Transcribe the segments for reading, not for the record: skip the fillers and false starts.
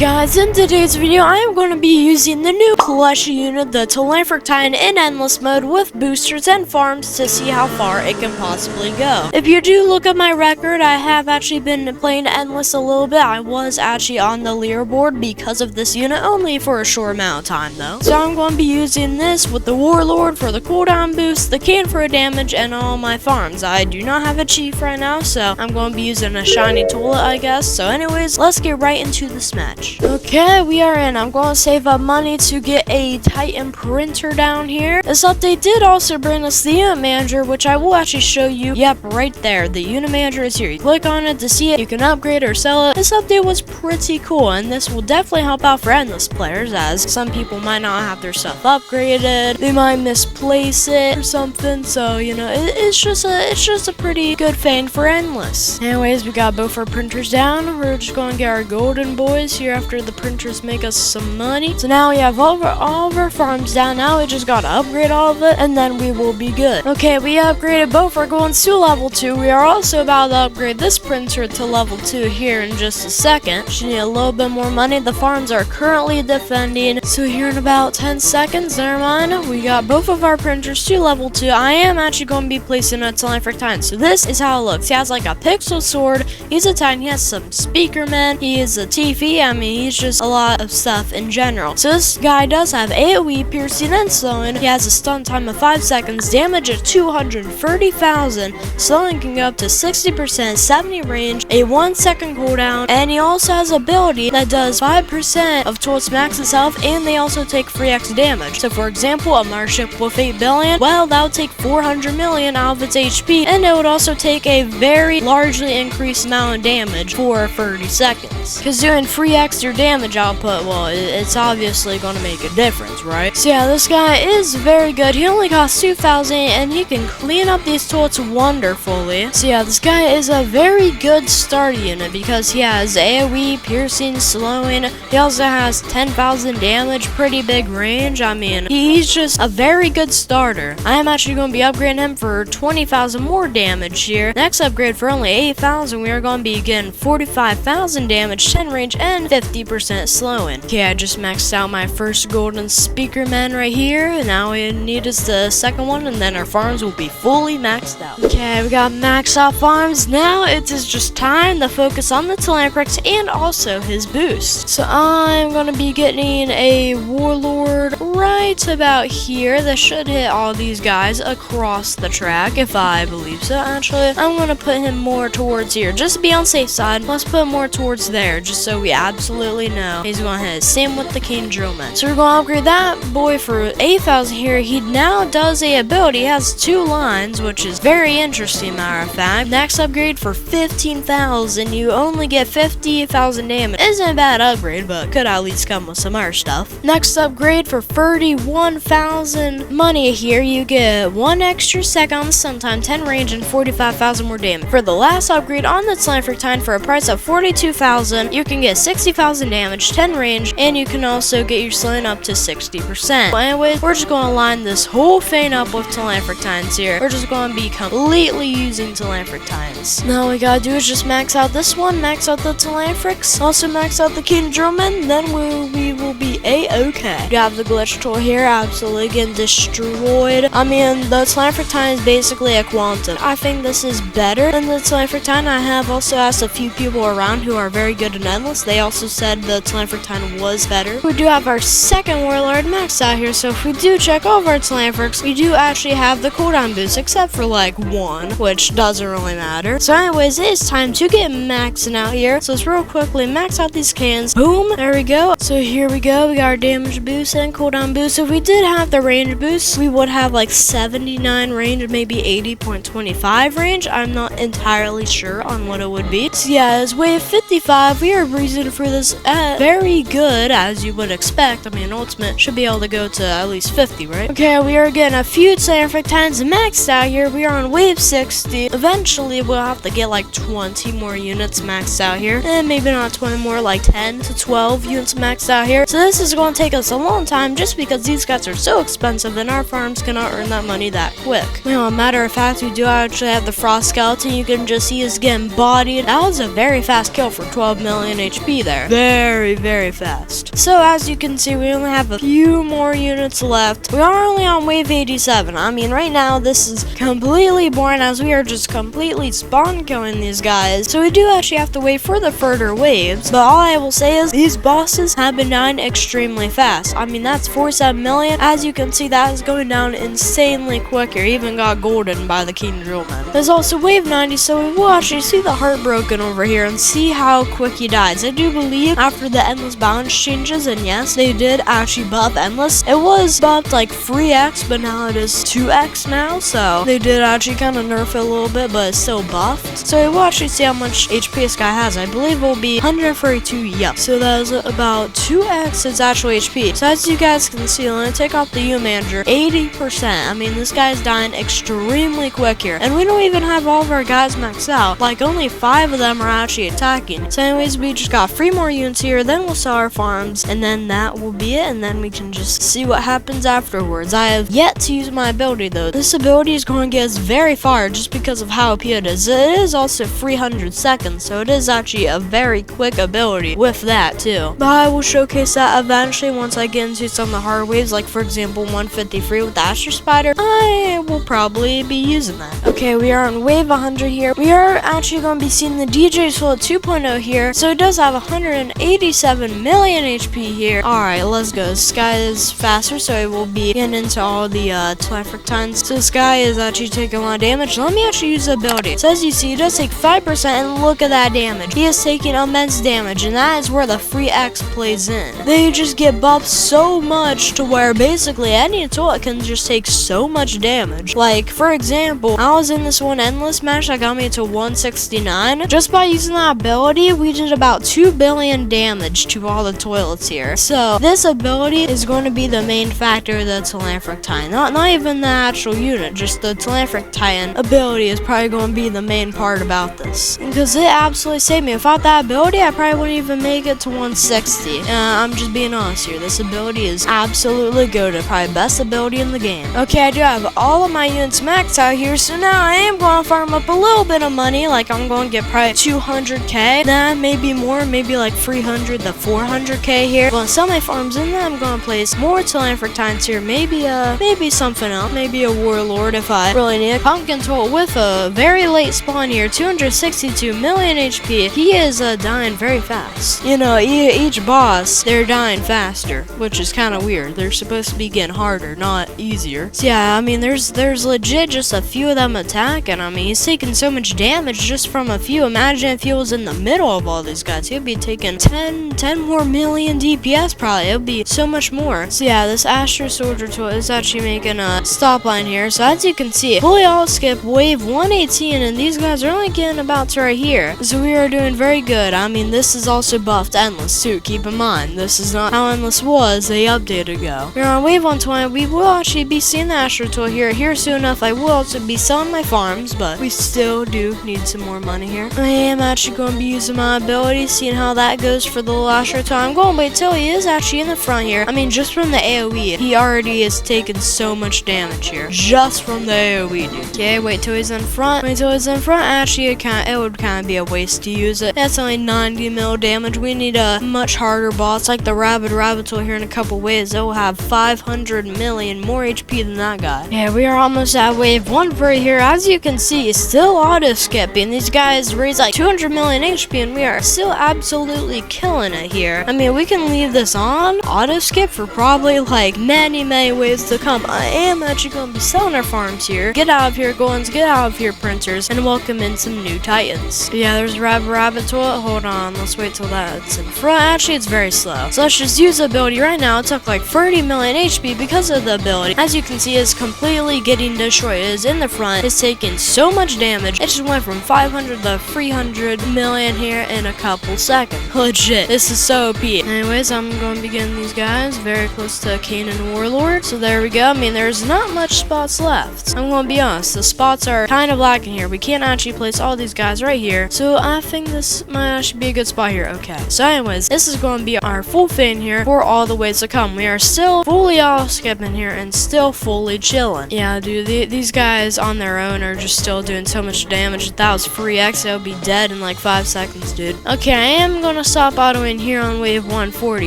Guys, in today's video, I am going to be using the new plushie unit, the Telanthric Titan, in endless mode with boosters and farms to see how far it can possibly go. If you do look at my record, I have actually been playing endless a little bit. I was actually on the leaderboard because of this unit, only for a short amount of time though. So I'm going to be using this with the Warlord for the cooldown boost, the can for a damage, and all my farms. I do not have a chief right now, so I'm going to be using a shiny toilet, I guess. So anyways, let's get right into this match. Okay, we are in. I'm going to save up money to get a Titan printer down here. This update did also bring us the unit manager, which I will actually show you. Yep, right there. The unit manager is here. You click on it to see it. You can upgrade or sell it. This update was pretty cool, and this will definitely help out for endless players, as some people might not have their stuff upgraded. They might misplace it or something. So, you know, it's just a pretty good thing for endless. Anyways, we got both our printers down. We're just going to get our golden boys here after the printers make us some money. So now we have all of our farms down. Now we just gotta upgrade all of it, and then we will be good. Okay, we upgraded both our golds to level 2. We are also about to upgrade this printer to level 2 here in just a second. Just need a little bit more money. The farms are currently defending, so here in about 10 seconds, never mind, we got both of our printers to level 2. I am actually going to be placing a Telanthric Titan. So this is how it looks. He has like a pixel sword. He's a Titan. He has some speakermen. He is a Tifi. I mean, he's just a lot of stuff in general. So this guy does have AoE, piercing, and slowing. He has a stun time of 5 seconds, damage of 230,000, slowing can go up to 60%, 70 range, a 1 second cooldown, and he also has ability that does 5% of towards max's health, and they also take 3x damage. So for example, a Marship with 8 billion, well, that would take 400 million out of its HP, and it would also take a very largely increased amount of damage for 30 seconds. Because doing 3x your damage output, well, it's obviously going to make a difference, right? So yeah, this guy is very good. He only costs 2,000, and he can clean up these turrets wonderfully. So yeah, this guy is a very good starter unit because he has AoE, piercing, slowing. He also has 10,000 damage, pretty big range. I mean, he's just a very good starter. I am actually going to be upgrading him for 20,000 more damage here. Next upgrade for only 8,000, we are going to be getting 45,000 damage, 10 range, and 50% slowing. Okay, I just maxed out my first golden speakerman right here. Now we need is the second one, and then our farms will be fully maxed out. Okay, we got maxed out farms. Now it is just time to focus on the Telanthric and also his boost. So I'm gonna be getting a Warlord right about here. That should hit all these guys across the track, if I believe so. Actually, I'm gonna put him more towards here, just to be on safe side. Let's put him more towards there, just so we absolutely know he's gonna hit. Same with the King Drillman. So we're gonna upgrade that boy for 8,000 here. He now does a ability. He has 2 lines, which is very interesting, matter of fact. Next upgrade for 15,000. You only get 50,000 damage. Isn't a bad upgrade, but could at least come with some other stuff. Next upgrade for 31,000 money here. You get 1 extra second on the stun time, 10 range, and 45,000 more damage. For the last upgrade on the Telanthric Titan for a price of 42,000, you can get 60,000 damage, 10 range, and you can also get your slowing up to 60%. But anyways, we're just going to line this whole thing up with Telanthric Titans here. We're just going to be completely using Telanthric Titans. Now all we gotta do is just max out this one, max out the Telanthrics, also max out the King Drillman, then we will be a-okay. You have the glitch tool here, absolutely getting destroyed. I mean, the Telanthric Titan is basically a quantum. I think this is better than the Telanthric Titan. I have also asked a few people around who are very good in endless. They also said the Telanthric Titan was better. We do have our second Warlord maxed out here, so if we do check all of our Telanthrics, we do actually have the cooldown boost, except for like 1, which doesn't really matter. So anyways, it is time to get maxing out here. So let's real quickly max out these cans. Boom, there we go. So here we go. We got our damage boost and cooldown boost. If we did have the range boost, we would have like 79 range, maybe 80.25 range. I'm not entirely sure on what it would be. So yeah, as wave 55, we are breezing through this very good, as you would expect. I mean, ultimate should be able to go to at least 50, right? Okay, we are getting a few Telanthric Titans maxed out here. We are on wave 60. Eventually, we'll have to get like 20 more units maxed out here, and maybe not 20 more, like 10 to 12 units maxed out here. So this is going to take us a long time just because these guys are so expensive and our farms cannot earn that money that quick. Well, matter of fact, we do actually have the frost skeleton. You can just see us getting bodied. That was a very fast kill for 12 million HP there. Very, very fast. So as you can see, we only have a few more units left. We are only on wave 87. I mean, right now this is completely boring as we are just completely spawn killing these guys. So we do actually have to wait for the further waves. But all I will say is these bosses have been dying extremely fast. I mean, that's 47 million. As you can see, that is going down insanely quicker. Even got golden by the King Drillman. There's also wave 90, so we will actually see the Heartbroken over here and see how quick he dies. I do believe after the endless balance changes, and yes, they did actually buff endless. It was buffed like 3x, but now it is 2x now, so they did actually kind of nerf it a little bit, but it's still buffed. So we'll actually see how much HP this guy has. I believe it will be 142, yep. So that is about 2x its actual HP. So as you guys can see, let me take off the U manager, 80%. I mean, this guy's dying extremely quick here. And we don't even have all of our guys maxed out. Like, only 5 of them are actually attacking. So anyways, we just got 3 more units here, then we'll sell our farms, and then that will be it, and then we can just see what happens afterwards. I have yet to use my ability though. This ability is going to get us very far just because of how OP it is. It is also 300 seconds, so it is actually a very quick ability with that too. But I will showcase that eventually once I get into some of the hard waves, like for example 153 with the Astro Spider. I will probably be using that. Okay, we are on wave 100 here. We are actually going to be seeing the DJ Soul 2.0 here, so it does have 187 million HP here. Alright, let's go. This guy is faster, so it will be getting into all the Telanthric Titans. So this guy is actually taking a lot of damage. Let me actually use the ability. So as you see, it does take 5%, and look at that damage. He is taking immense damage, and that is where the free X plays in. They just get buffed so much to where basically any tool can just take so much damage. Like, for example, I was in this one endless match that got me to 169. Just by using that ability, we did about 2 billion damage to all the toilets here. So this ability is going to be the main factor of the Telanthric Titan. Not even the actual unit, just the Telanthric Titan ability is probably going to be the main part about this. Because it absolutely saved me. Without that ability, I probably wouldn't even make it to 160. I'm just being honest here. This ability is absolutely goated. Probably best ability in the game. Okay, I do have all of my units maxed out here, so now I am going to farm up a little bit of money. Like, I'm going to get probably 200k. Then maybe more, maybe like 300 to 400k here. Well, sell my farms in there. I'm going to place more Telanthric Titans here. Maybe something else. Maybe a Warlord if I really need a Pumpkin Tool with a very late spawn here. 262 million HP. He is dying very fast. You know, each boss, they're dying faster, which is kind of weird. They're supposed to be getting harder, not easier. So yeah, I mean, there's legit just a few of them attacking. I mean, he's taking so much damage just from a few. Imagine if he was in the middle of all these guys. He'd be taking 10 more million DPS probably. It would be so much more. So yeah, this Astro Soldier tool is actually making a stop line here. So as you can see, fully all skip wave 118, and these guys are only getting about to right here. So we are doing very good. I mean, this is also buffed endless too. Keep in mind, this is not how endless was a update ago. We're on wave 120. We will actually be seeing the Astro tool here soon enough. I will also be selling my farms, but we still do need some more money here. I am actually going to be using my ability, seeing how that goes for the little Astro tool. I'm going to wait till he is actually in the front here. I mean, just from the AoE, he already has taken so much damage here. Just from the AoE, dude. Okay, wait till he's in front. Wait till he's in front. Actually, it would kind of be a waste to use it. That's only 90 mil damage. We need a much harder boss like the Rabbit tool here in a couple waves. It will have 500 million more HP than that guy. Yeah, we are almost at wave 140 here. As you can see, still auto skipping. These guys raise like 200 million HP, and we are still absolutely killing it here. I mean, we can leave this on auto skip for probably like many waves to come. I am actually going to be selling our farms here. Get out of here, Golems. Get out of here, Printers, and welcome in some new Titans. But yeah, there's Rabbit tool. Hold on, let's wait till that's in front. Actually, it's very slow. So let's just use the ability right now. It took like 30 million HP because of the ability. As you can see, it's completely getting destroyed. It is in the front. It's taking so much damage. It just went from 500 to 300 million here in a couple seconds. Legit. This is so OP. Anyways, I'm going to be getting these guys very close to Canaan Warlord. So there we go. I mean, there's not much spots left. I'm going to be honest. The spots are kind of lacking here. We can't actually place all these guys right here. So I think this might actually be a good spot here. Okay. So anyways, this is going to be our full fan here for all the ways to come. We are still fully all skipping here and still fully chilling. Yeah, dude, these guys on their own are just still doing so much damage. If that was free X, I would be dead in like 5 seconds, dude. Okay, I am gonna stop autoing here on wave 140,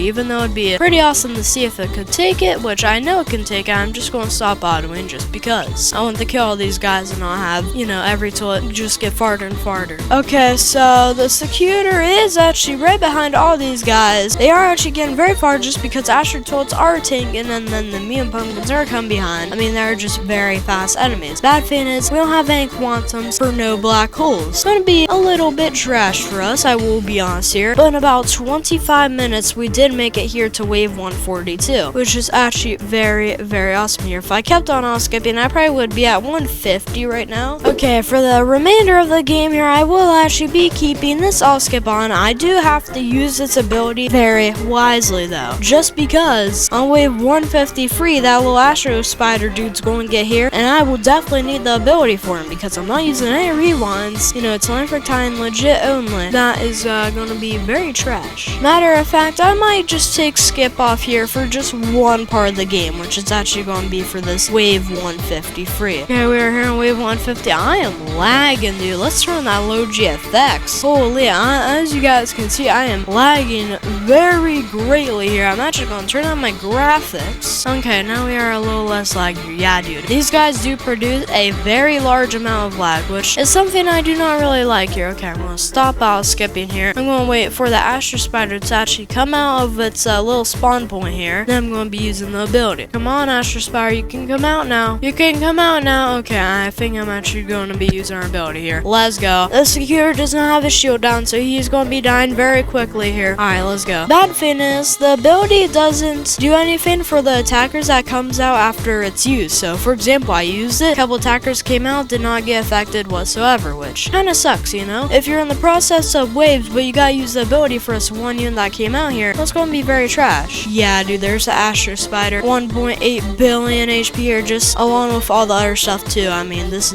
even though it'd be pretty awesome to see if it could take it, which I know it can take it. I'm just gonna stop autoing just because I want to kill all these guys and not have, you know, every toilet just get farther and farther. Okay, so the Secutor is actually right behind all these guys. They are actually getting very far just because Astro Toads are tanking, and then the Mew and Pumpkins are coming behind. I mean, they're just very fast enemies. Bad thing is, we don't have any quantums for no black holes. It's gonna be a little bit trash for us, I will be honest here. But in about 25 minutes, we did make it here to wave 142, which is actually very, very awesome here. If I kept on all skipping, I probably would be at 150 right now. Okay, for the remainder of the game here, I will actually be keeping this all skip on. I do have to use its ability very wisely though, just because on wave 150 free, that little Astro Spider dude's going to get here, and I will definitely need the ability for him because I'm not using any rewinds. You know, Telanthric Titan legit only. That is going to be very trash. Matter of fact, I might just take skip off here for just one part of the game, which is actually going to be for this wave 150 free. Okay, we are here on wave 150. I am lagging, dude. Let's turn that low GFX. Holy, as you guys can see, I am lagging very greatly here. I'm actually going to turn on my graphics. Okay, now we are a little less lag here. Yeah, dude. These guys do produce a very large amount of lag, which is something I do not really like here. Okay, I'm going to stop out skipping here. I'm going to wait for the Astro Spider to actually come out of its little spawn point here. Then I'm going to be using the ability. Come on, Astro Spider. You can come out now. You can come out now. Okay, I think I'm actually going to be using our ability here. Let's go. The Secutor does not have his shield down, so he's going to be dying very quickly here. Alright, let's go. Bad thing is, the ability doesn't do anything for the attackers that comes out after it's used. So, for example, I used it. A couple attackers came out, did not get affected whatsoever, which kind of sucks, you know? If you're in the process of waves, but you gotta use the ability for this one unit that came out here, that's going to be very trash. Yeah, dude, there's the Astro Spider. 1.8 billion HP here, just along with all the other stuff too. I mean, this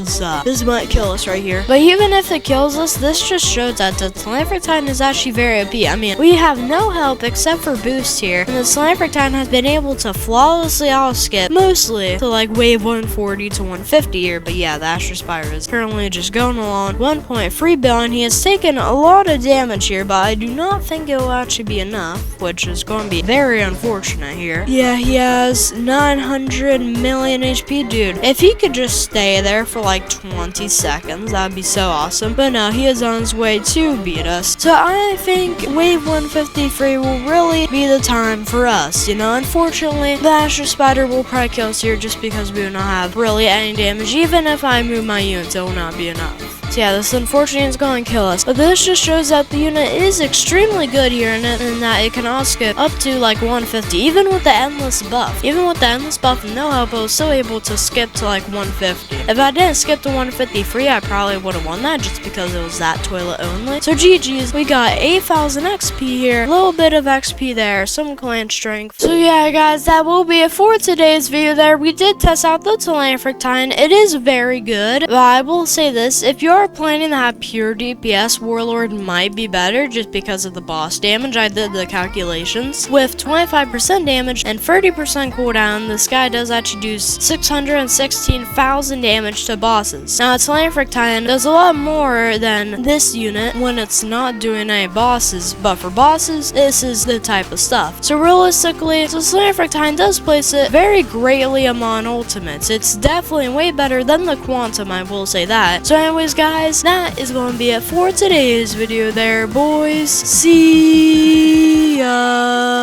might kill us right here. But even if it kills us, this just shows that the Telanthric Titan is actually very OP. I mean, we have no help except for boost here, and the Telanthric Titan has been able to flawlessly all skip mostly to like wave 140 to 150 here. But yeah, the Astro Spider is currently just going along. 1.3 billion. He has taken a lot of damage here, but I do not think it will actually be enough, which is going to be very unfortunate here. Yeah, he has 900 million HP, dude. If he could just stay there for like 20 seconds, that'd be so awesome. But no, he is on his way to beat us. So I think wave 153 will really be the time for us. You know, unfortunately, the Astro Spider will probably kill us here just because we do not have really any damage. Even if I move my units, it will not be enough. So yeah, this unfortunately is going to kill us. But this just shows that the unit is extremely good here in it, and that it can all skip up to like 150, even with the endless buff. Even with the endless buff and no help, I was still able to skip to like 150. If I didn't skip to 150 free, I probably would have won that just because it was that toilet only. So GG's, we got 8,000 XP here, a little bit of XP there, some clan strength. So yeah, guys, that will be it for today's video there. We did test out the Telanthric Titan. It is very good, but I will say this, if you're planning to have pure DPS, Warlord might be better just because of the boss damage. I did the calculations. With 25% damage and 30% cooldown, this guy does actually do 616,000 damage to bosses. Now, Telanthric Titan does a lot more than this unit when it's not doing any bosses, but for bosses, this is the type of stuff. So realistically, Telanthric Titan does place it very greatly among ultimates. It's definitely way better than the Quantum, I will say that. So anyways, guys, that is going to be it for today's video there, boys. See ya!